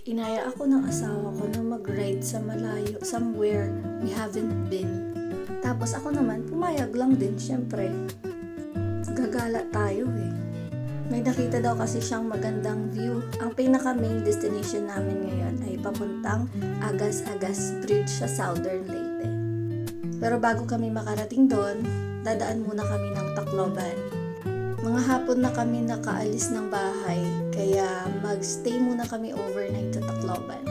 inaya ako ng asawa ko na mag-ride sa malayo, somewhere we haven't been. Tapos ako naman, pumayag lang din, syempre. Gagala tayo eh. May nakita daw kasi siyang magandang view. Ang pinaka main destination namin ngayon ay papuntang Agas-Agas Bridge sa Southern Leyte. Pero bago kami makarating doon, dadaan muna kami ng Tacloban. Mga hapon na kami nakaalis ng bahay, kaya mag-stay muna kami overnight sa Tacloban.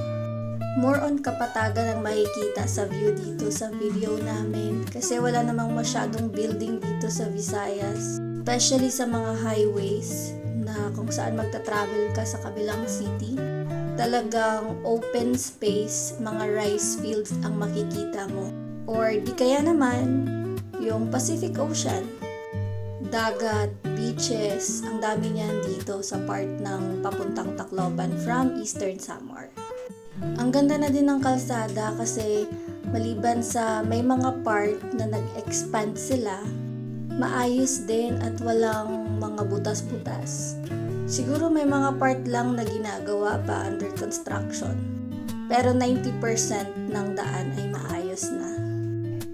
More on kapatagan ang makikita sa view dito sa video namin kasi wala namang masyadong building dito sa Visayas. Especially sa mga highways na kung saan magta-travel ka sa kabilang city, talagang open space, mga rice fields ang makikita mo. Or di kaya naman, yung Pacific Ocean, dagat, beaches, ang dami niyan dito sa part ng papuntang Tacloban from Eastern Samar. Ang ganda na din ng kalsada kasi maliban sa may mga part na nag-expand sila, maayos din at walang mga butas-butas. Siguro may mga part lang na ginagawa pa under construction. Pero 90% ng daan ay maayos na.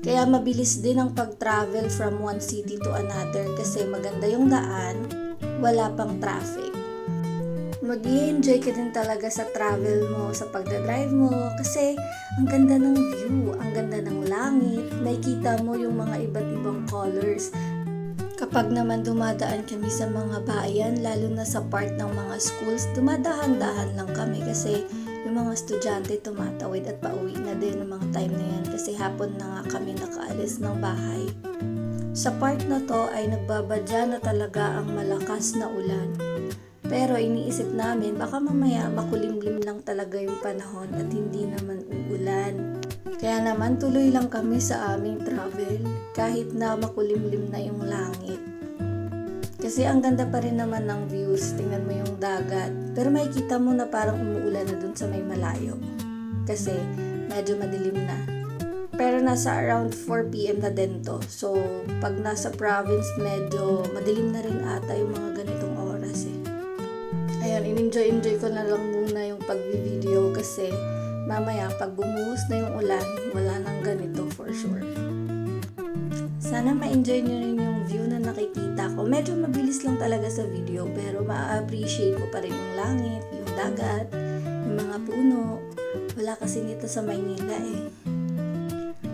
Kaya mabilis din ang pag-travel from one city to another kasi maganda yung daan, wala pang traffic. Mag-i-enjoy ka din talaga sa travel mo, sa pagdadrive mo kasi ang ganda ng view, ang ganda ng langit, makikita mo yung mga iba't ibang colors. Kapag naman dumadaan kami sa mga bayan, lalo na sa part ng mga schools, dumadahan-dahan lang kami kasi yung mga estudyante tumatawid at pauwi na din ng mga time na yan kasi hapon na nga kami nakaalis ng bahay. Sa part na to ay nagbabadya na talaga ang malakas na ulan. Pero iniisip namin baka mamaya makulimlim lang talaga yung panahon at hindi naman uulan. Kaya naman tuloy lang kami sa aming travel kahit na makulimlim na yung langit. Kasi ang ganda pa rin naman ng views, tingnan mo yung dagat. Pero makikita mo na parang umuulan na dun sa may malayo. Kasi medyo madilim na. Pero nasa around 4 p.m. na din to. So pag nasa province medyo madilim na rin ata yung mga ganitong oras eh. Ayun, in-enjoy ko na lang muna yung pag-video kasi mamaya pag bumuhos na yung ulan, wala nang ganito for sure. Sana ma-enjoy nyo rin yung view na nakikita ko. Medyo mabilis lang talaga sa video pero ma-appreciate ko pa rin yung langit, yung dagat, yung mga puno. Wala kasi nito sa Maynila eh.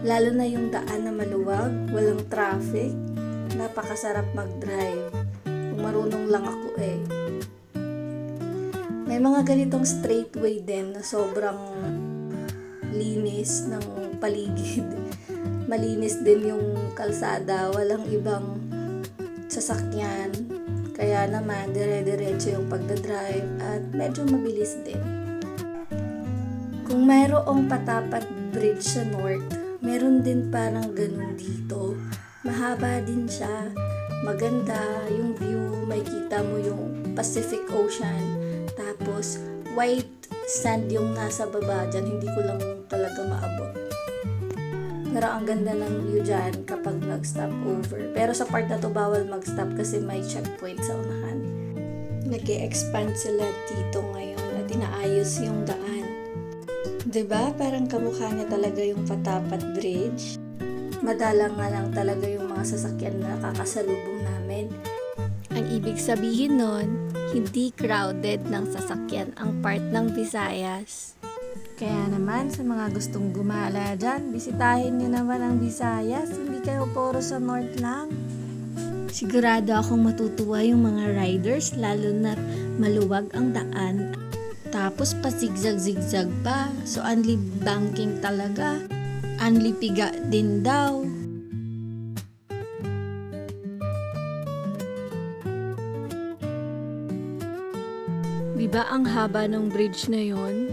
Lalo na yung daan na maluwag, walang traffic, napakasarap mag-drive. Kung marunong lang ako eh. May mga ganitong straightway din na sobrang linis ng paligid. Malinis din yung kalsada, walang ibang sasakyan. Kaya naman, dire-diretso yung pagdadrive at medyo mabilis din. Kung mayroong patapat bridge sa north, meron din parang ganun dito. Mahaba din siya, maganda yung view, makikita mo yung Pacific Ocean. Tapos, white sand yung nasa baba dyan. Hindi ko lang talaga maabot. Pero ang ganda ng view dyan kapag mag-stop over. Pero sa part na to, bawal mag-stop kasi may checkpoint sa unahan. Nag-e-expand sila dito ngayon at inaayos yung daan. Diba? Parang kamukha niya talaga yung Patapat Bridge. Madalang nga lang talaga yung mga sasakyan na nakakasalubong namin. Ang ibig sabihin nun, hindi crowded ng sasakyan ang part ng Visayas. Kaya naman sa mga gustong gumala dyan, bisitahin nyo naman ang Visayas, hindi kayo puro sa north lang. Sigurado akong matutuwa yung mga riders lalo na maluwag ang daan. Tapos pa zigzag-zigzag pa, so only banking talaga. Only piga din daw. Diba ang haba ng bridge na yon?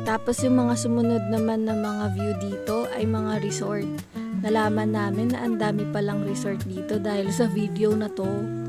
Tapos yung mga sumunod naman na mga view dito ay mga resort. Nalaman namin na ang dami palang resort dito dahil sa video na to.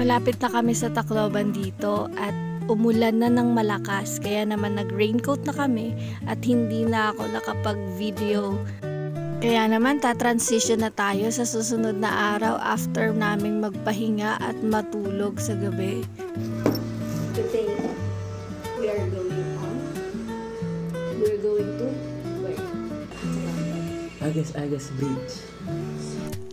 Malapit na kami sa Tacloban dito at umulan na ng malakas, kaya naman nag-raincoat na kami at hindi na ako nakapag-video. Kaya naman tatransition na tayo sa susunod na araw after naming magpahinga at matulog sa gabi. Today, we are going on. We're going to where? Agas Bridge.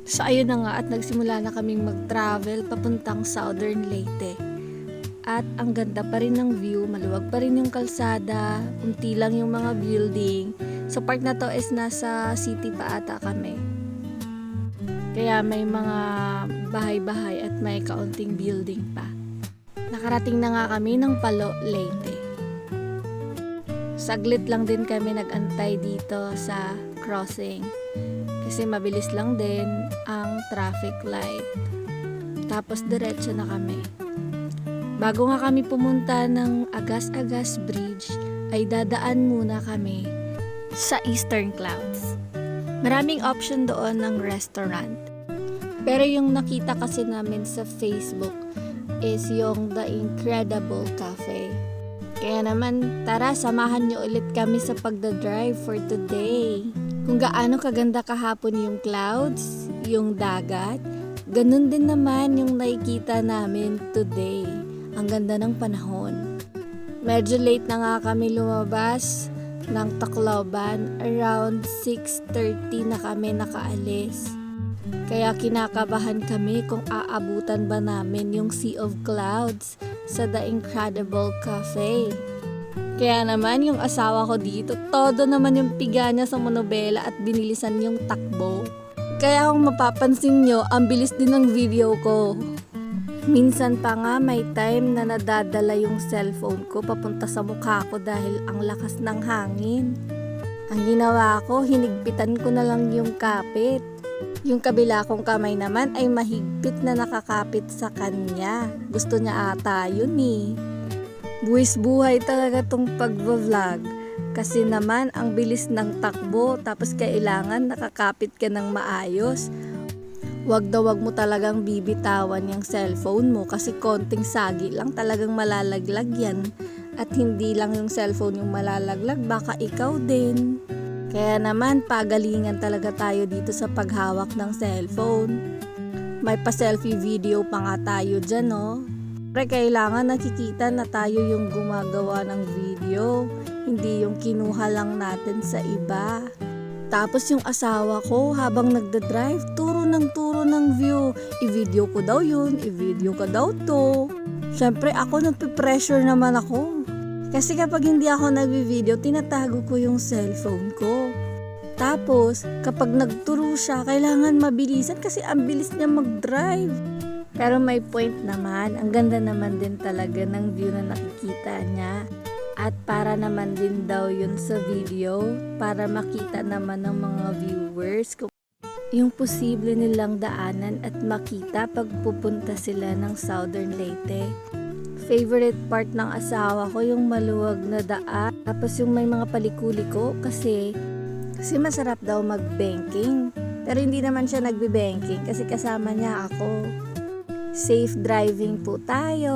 So ayun na nga at nagsimula na kaming mag-travel papuntang Southern Leyte. At ang ganda pa rin ng view, maluwag pa rin yung kalsada, unti lang yung mga building. So part na to is nasa city pa ata kami. Kaya may mga bahay-bahay at may kaunting building pa. Nakarating na nga kami ng Palo, Leyte. Saglit lang din kami nag-antay dito sa crossing. Kasi mabilis lang din ang traffic light. Tapos diretso na kami. Bago nga kami pumunta ng Agas Bridge, ay dadaan muna kami sa Eastern Clouds. Maraming option doon ng restaurant. Pero yung nakita kasi namin sa Facebook is yung The Incredible Cafe. Kaya naman, tara, samahan nyo ulit kami sa pagdadrive for today. Kung gaano kaganda kahapon yung clouds, yung dagat, ganun din naman yung nakikita namin today. Ang ganda ng panahon. Medyo late na nga kami lumabas ng Tacloban. Around 6:30 na kami nakaalis. Kaya kinakabahan kami kung aabutan ba namin yung Sea of Clouds sa The Incredible Cafe. Kaya naman yung asawa ko dito, todo naman yung piga niya sa monobela at binilisan yung takbo. Kaya kung mapapansin nyo, ang bilis din ng video ko. Minsan pa nga may time na nadadala yung cellphone ko papunta sa mukha ko dahil ang lakas ng hangin. Ang ginawa ko, hinigpitan ko na lang yung kapit. Yung kabila kong kamay naman ay mahigpit na nakakapit sa kanya. Gusto niya ata yun eh. Buwis buhay talaga tong pag-vlog. Kasi naman ang bilis ng takbo tapos kailangan nakakapit ka ng maayos. Wag mo talagang bibitawan yung cellphone mo kasi konting sagi lang talagang malalaglag yan. At hindi lang yung cellphone yung malalaglag, baka ikaw din. Kaya naman pagalingan talaga tayo dito sa paghawak ng cellphone. May pa-selfie video pa nga tayo dyan, no? Pero kailangan nakikita na tayo yung gumagawa ng video, hindi yung kinuha lang natin sa iba. Tapos yung asawa ko habang nagdadrive, turo ng view. I-video ko daw yun, i-video ko daw to. Siyempre ako nagpe-pressure naman ako. Kasi kapag hindi ako nagvi-video, tinatago ko yung cellphone ko. Tapos kapag nagturo siya, kailangan mabilisan kasi ang bilis niya mag-drive. Pero may point naman, ang ganda naman din talaga ng view na nakikita niya. At para naman din daw yun sa video, para makita naman ng mga viewers kung yung posible nilang daanan at makita pag pupunta sila ng Southern Leyte. Favorite part ng asawa ko yung maluwag na daan, tapos yung may mga paliko-liko kasi masarap daw mag-banking. Pero hindi naman siya nagbe-banking kasi kasama niya ako. Safe driving po tayo.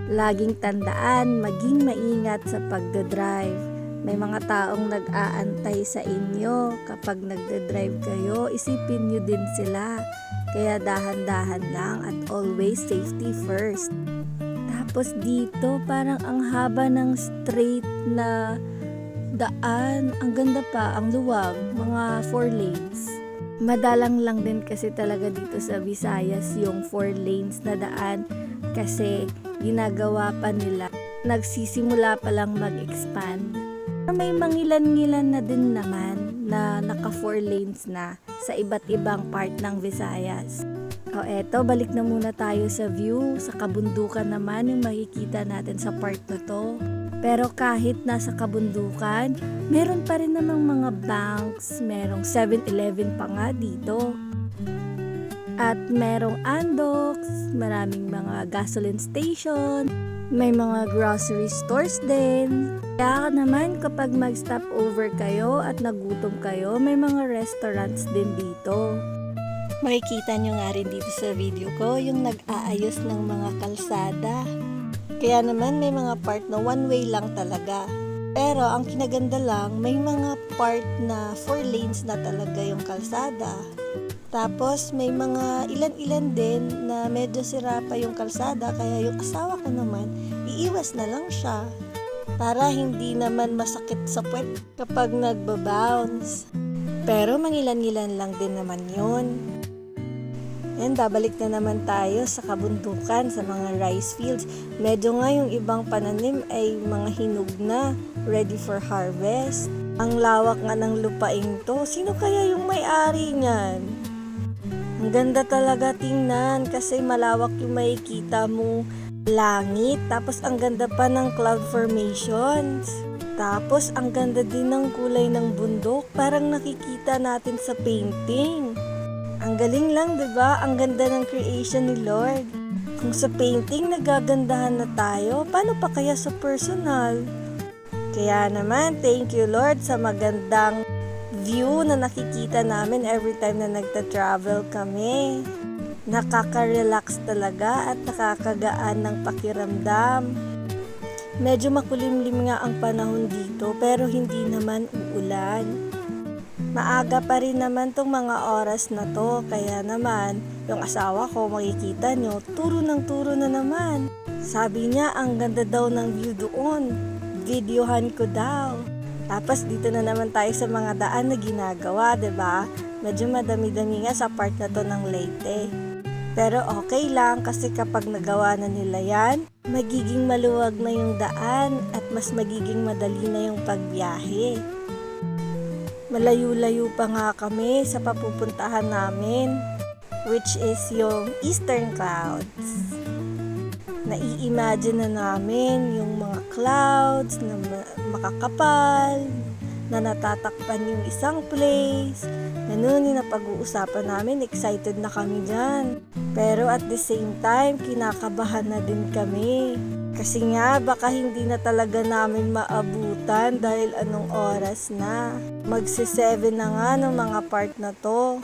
Laging tandaan, maging maingat sa pagdadrive. May mga taong nag-aantay sa inyo. Kapag nagdadrive kayo, isipin nyo din sila. Kaya dahan-dahan lang at always safety first. Tapos dito, parang ang haba ng straight na daan. Ang ganda pa, ang luwag, mga 4 lanes. Madalang lang din kasi talaga dito sa Visayas yung 4 lanes na daan kasi ginagawa pa nila. Nagsisimula pa lang mag-expand. May mangilan-ngilan na din naman na naka 4 lanes na sa iba't ibang part ng Visayas. O eto, balik na muna tayo sa view. Sa kabundukan naman yung makikita natin sa part na to. Pero kahit nasa kabundukan, meron pa rin namang mga banks, merong 7-Eleven pa nga dito. At merong Andox, maraming mga gasoline station, may mga grocery stores din. Kaya naman kapag mag-stop over kayo at nagutom kayo, may mga restaurants din dito. Makikita nyo nga rin dito sa video ko yung nag-aayos ng mga kalsada. Kaya naman may mga part na one way lang talaga. Pero ang kinaganda lang, may mga part na 4 lanes na talaga yung kalsada. Tapos may mga ilan-ilan din na medyo sira pa yung kalsada, kaya yung asawa ko naman, iiwas na lang siya. Para hindi naman masakit sa puwet kapag nagbabounce. Pero mangilan-ngilan lang din naman yun. And babalik na naman tayo sa kabundukan, sa mga rice fields. Medyo nga yung ibang pananim ay mga hinog na, ready for harvest. Ang lawak nga ng lupaing to. Sino kaya yung may-ari niyan? Ang ganda talaga tingnan kasi malawak yung makikita mong langit. Tapos ang ganda pa ng cloud formations. Tapos ang ganda din ng kulay ng bundok. Parang nakikita natin sa painting. Ang galing lang, 'di ba? Ang ganda ng creation ni Lord. Kung sa painting nagagandahan na tayo, paano pa kaya sa personal? Kaya naman, thank you Lord sa magandang view na nakikita namin every time na nagta-travel kami. Nakaka-relax talaga at nakakagaan ng pakiramdam. Medyo makulimlim nga ang panahon dito pero hindi naman uulan. Maaga pa rin naman tong mga oras na to, kaya naman yung asawa ko makikita nyo, turo na naman. Sabi niya ang ganda daw ng view doon, videohan ko daw. Tapos dito na naman tayo sa mga daan na ginagawa, 'di ba? Medyo madami-dami nga sa part na to ng Leyte. Pero okay lang kasi kapag nagawa na nila yan, magiging maluwag na yung daan at mas magiging madali na yung pagbiyahe. Malayo-layo pa nga kami sa papupuntahan namin, which is yung Eastern Clouds. Nai-imagine na namin yung mga clouds na makakapal, na natatakpan yung isang place. Ganun yung napag-uusapan namin, excited na kami dyan. Pero at the same time, kinakabahan na din kami. Kasi nga, baka hindi na talaga namin maabutan dahil anong oras na. Magsi-7 na nga ng mga part na to.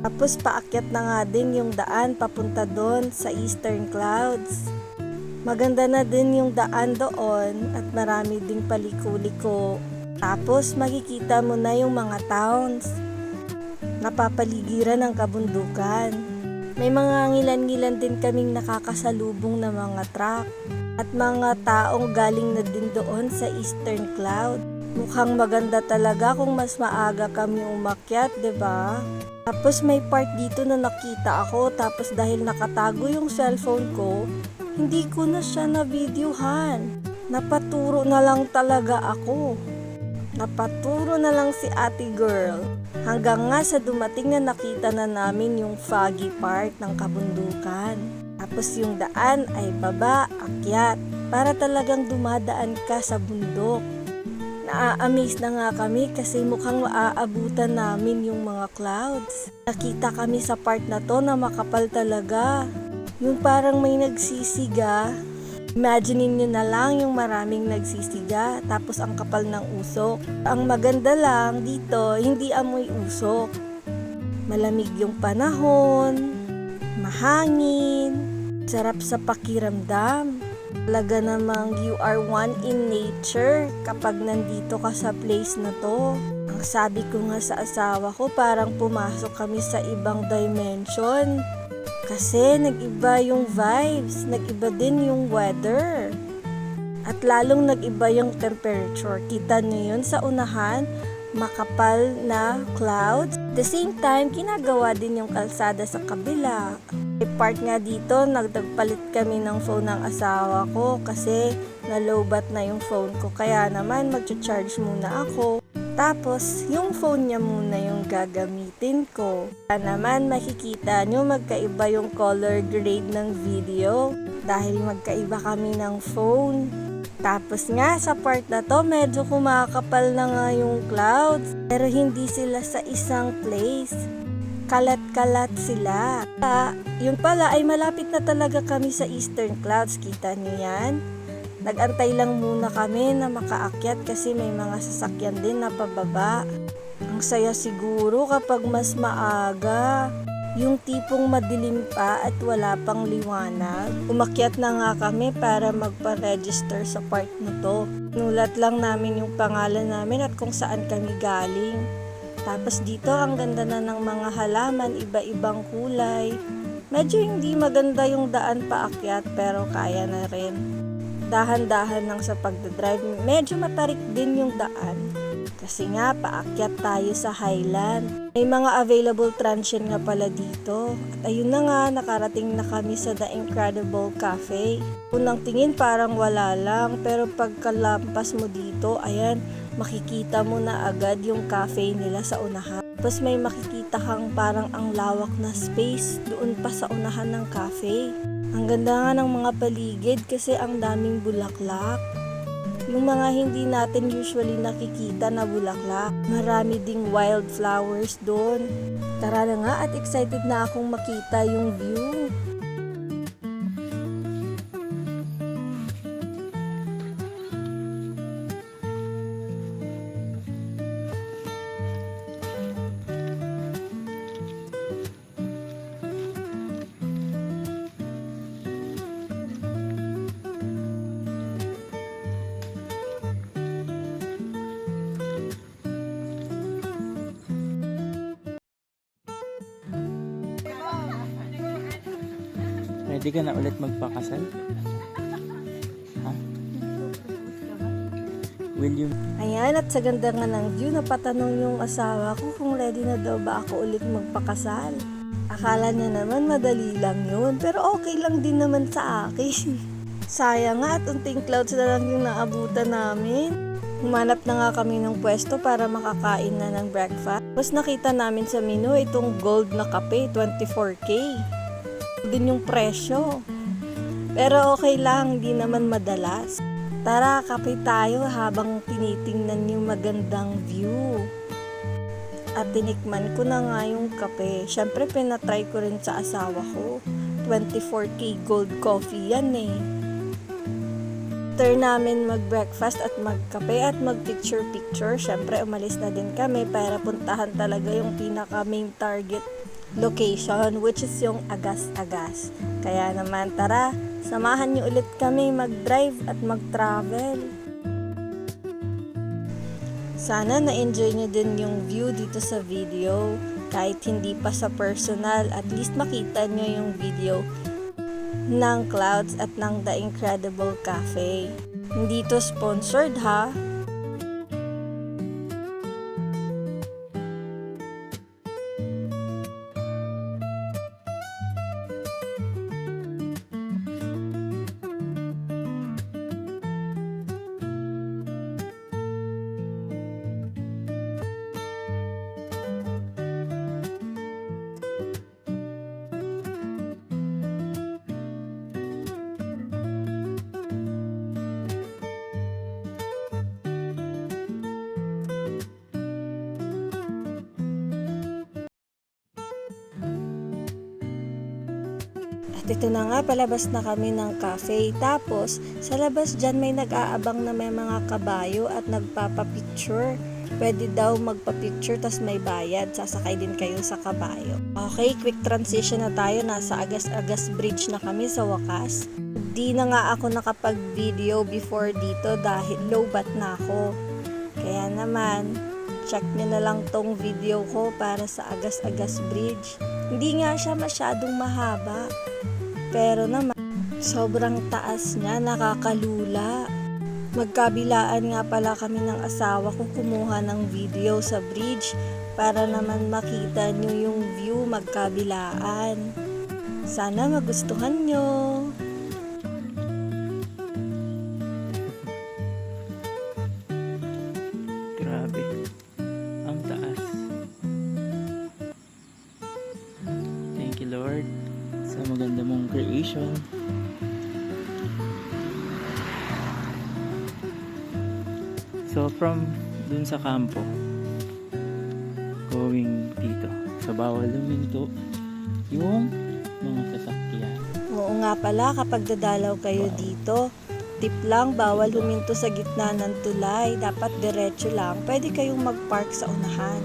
Tapos paakyat na nga din yung daan papunta doon sa Eastern Clouds. Maganda na din yung daan doon at marami ding paliko-liko. Tapos makikita mo na yung mga towns. Napapaligiran ng kabundukan. May mga ngilan-ngilan din kaming nakakasalubong na mga truck at mga taong galing na din doon sa Eastern Cloud. Mukhang maganda talaga kung mas maaga kami umakyat, 'di ba? Tapos may part dito na nakita ako, tapos dahil nakatago yung cellphone ko, hindi ko na siya na-videohan. Napaturo na lang talaga ako. Napaturo na lang si ate girl. Hanggang nga sa dumating na nakita na namin yung foggy part ng kabundukan. Tapos yung daan ay baba, akyat, para talagang dumadaan ka sa bundok. Naa-amaze na nga kami kasi mukhang maaabutan namin yung mga clouds. Nakita kami sa part na to na makapal talaga. Yung parang may nagsisiga. Imaginein nyo na lang yung maraming nagsisiga tapos ang kapal ng usok. Ang maganda lang dito, hindi amoy usok. Malamig yung panahon, mahangin, sarap sa pakiramdam. Talaga namang you are one in nature kapag nandito ka sa place na to. Ang sabi ko nga sa asawa ko, parang pumasok kami sa ibang dimension. Kasi nag-iba yung vibes, nag-iba din yung weather. At lalong nag-iba yung temperature. Kita nyo yun sa unahan, makapal na clouds. At the same time, ginagawa din yung kalsada sa kabila. May part nga dito, nagpalit kami ng phone ng asawa ko kasi na-lowbat na yung phone ko. Kaya naman, mag-charge muna ako. Tapos, yung phone niya muna yung gagamitin ko. Kaya naman, makikita nyo magkaiba yung color grade ng video dahil magkaiba kami ng phone. Tapos nga, sa part na to, medyo kumakapal na nga yung clouds. Pero hindi sila sa isang place. Kalat-kalat sila. Yun pala ay malapit na talaga kami sa Eastern Clouds. Kita nyo yan? Nag-antay lang muna kami na makaakyat kasi may mga sasakyan din na pababa. Ang saya siguro kapag mas maaga. Yung tipong madilim pa at wala pang liwanag. Umakyat na nga kami para magpa-register sa park na to. Nulat lang namin yung pangalan namin at kung saan kami galing. Tapos dito ang ganda na ng mga halaman, iba-ibang kulay. Medyo hindi maganda yung daan paakyat pero kaya na rin. Dahan-dahan lang sa pagdadrive. Medyo matarik din yung daan. Kasi nga, paakyat tayo sa Highland. May mga available transient nga pala dito. At ayun na nga, nakarating na kami sa The Incredible Cafe. Unang tingin parang wala lang, pero pagkalampas mo dito, ayan, makikita mo na agad yung cafe nila sa unahan. Tapos may makikita kang parang ang lawak na space doon pa sa unahan ng cafe. Ang ganda nga ng mga paligid kasi ang daming bulaklak. Yung mga hindi natin usually nakikita na bulaklak. Marami ding wildflowers doon. Tara na nga at excited na akong makita yung view. Ready ka na ulit magpakasal? Ha? Will you? Ayan, at sa ganda nga ng view, napatanong yung asawa ko kung ready na daw ba ako ulit magpakasal. Akala niya naman madali lang yun, pero okay lang din naman sa akin. Sayang nga at unting clouds na lang yung naabutan namin. Humanap na nga kami ng pwesto para makakain na ng breakfast. Tapos nakita namin sa menu itong gold na kape, 24K. Din yung presyo. Pero okay lang, hindi naman madalas. Tara, kape tayo habang tinitingnan yung magandang view. At tinikman ko na nga yung kape. Syempre, pinatry ko rin sa asawa ko. 24K gold coffee yan eh. After namin mag-breakfast at magkape at mag-picture-picture, syempre umalis na din kami para puntahan talaga yung pinaka-main target location, which is yung Agas-Agas. Kaya naman tara, samahan niyo ulit kami mag-drive at mag-travel. Sana na-enjoy niyo din yung view dito sa video. Kahit hindi pa sa personal, at least makita niyo yung video ng clouds at ng The Incredible Cafe. Hindi to sponsored ha. At ito na nga, palabas na kami ng cafe. Tapos, sa labas dyan may nag-aabang na may mga kabayo at nagpapapicture. Pwede daw magpa-picture tas may bayad. Sasakay din kayo sa kabayo. Okay, quick transition na tayo. Nasa Agas-Agas Bridge na kami sa wakas. Di na nga ako nakapag-video before dito dahil low bat na ako. Kaya naman, check nyo na lang tong video ko para sa Agas-Agas Bridge. Hindi nga siya masyadong mahaba. Pero naman, sobrang taas niya, nakakalula. Magkabilaan nga pala kami ng asawa ko kumuha ng video sa bridge para naman makita nyo yung view magkabilaan. Sana magustuhan nyo. Grabe. Ang taas. Thank you, Lord, sa maganda mong creation. So from dun sa kampo going dito, so bawal luminto yung mga sasakyan. Oo nga pala, kapag dadalaw kayo dito, tip lang, bawal huminto sa gitna ng tulay. Dapat diretso lang. Pwede kayong mag-park sa unahan.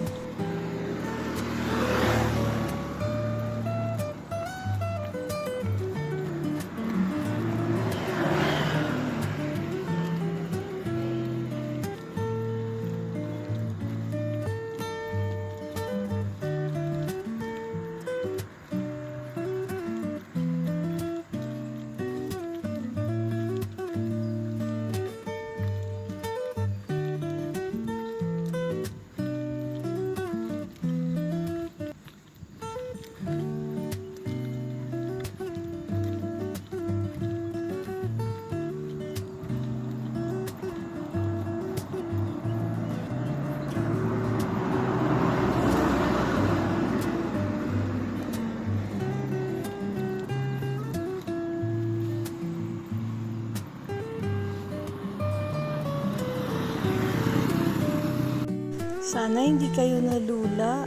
Sana hindi kayo nalula.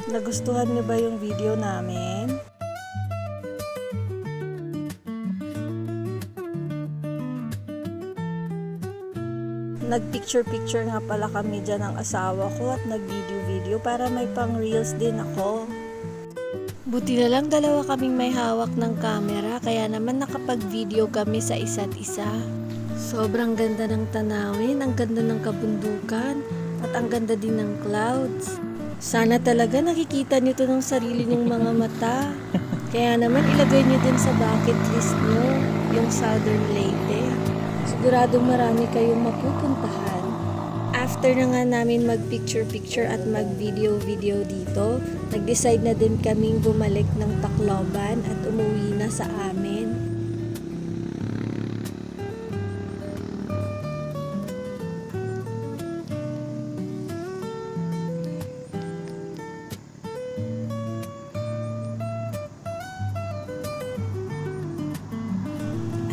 Nagustuhan niyo ba yung video namin? Nag-picture-picture nga pala kami dyan ng asawa ko at nag-video-video para may pang-reels din ako. Buti na lang dalawa kaming may hawak ng camera kaya naman nakapag-video kami sa isa't isa. Sobrang ganda ng tanawin, ang ganda ng kabundukan, at ang ganda din ng clouds. Sana talaga nakikita niyo to ng sarili niyong mga mata. Kaya naman ilagay niyo din sa bucket list niyo yung Southern Leyte. Siguradong marami kayong mapupuntahan. After na nga namin mag-picture-picture at mag-video-video dito, nag-decide na din kaming bumalik ng Tacloban at umuwi na sa amin.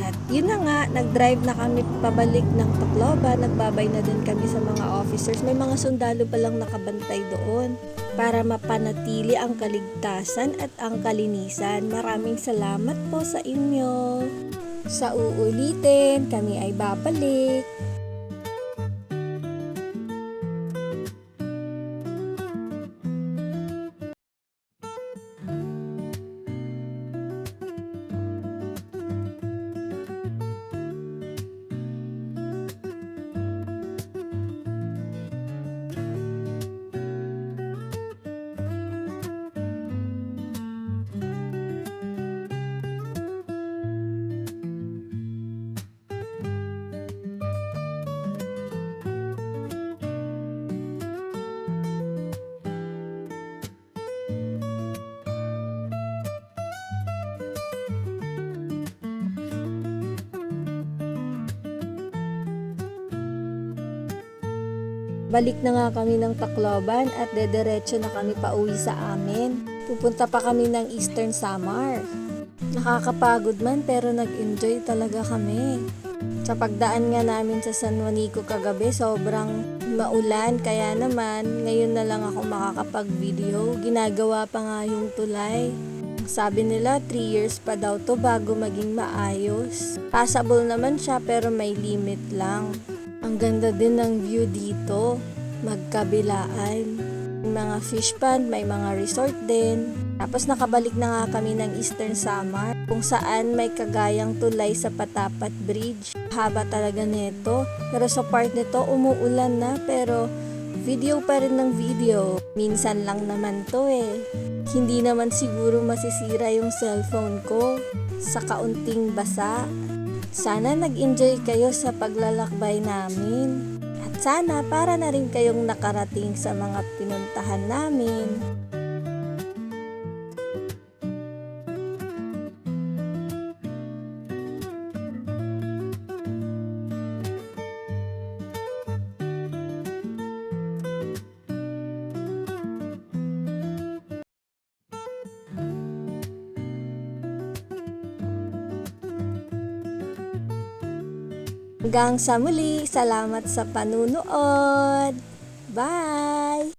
At yun na nga, nag-drive na kami pabalik ng Tacloban, nagbabay na din kami sa mga officers. May mga sundalo palang nakabantay doon para mapanatili ang kaligtasan at ang kalinisan. Maraming salamat po sa inyo. Sa uulitin, kami ay babalik. Balik na nga kami ng Tacloban at dediretso na kami pauwi sa amin. Pupunta pa kami ng Eastern Samar. Nakakapagod man pero nag-enjoy talaga kami. Sa pagdaan nga namin sa San Juanico kagabi, sobrang maulan kaya naman ngayon na lang ako makakapag-video. Ginagawa pa nga yung tulay. Sabi nila 3 years pa daw to bago maging maayos. Passable naman siya pero may limit lang. Ang ganda din ng view dito, magkabilaan. May mga fish pond, may mga resort din. Tapos nakabalik na nga kami ng Eastern Samar, kung saan may kagayang tulay sa Patapat Bridge. Haba talaga nito, pero sa part nito umuulan na pero video pa rin ng video. Minsan lang naman to eh. Hindi naman siguro masisira yung cellphone ko sa kaunting basa. Sana nag-enjoy kayo sa paglalakbay namin. At sana para na rin kayong nakarating sa mga pinuntahan namin. Hanggang sa muli, salamat sa panunood. Bye!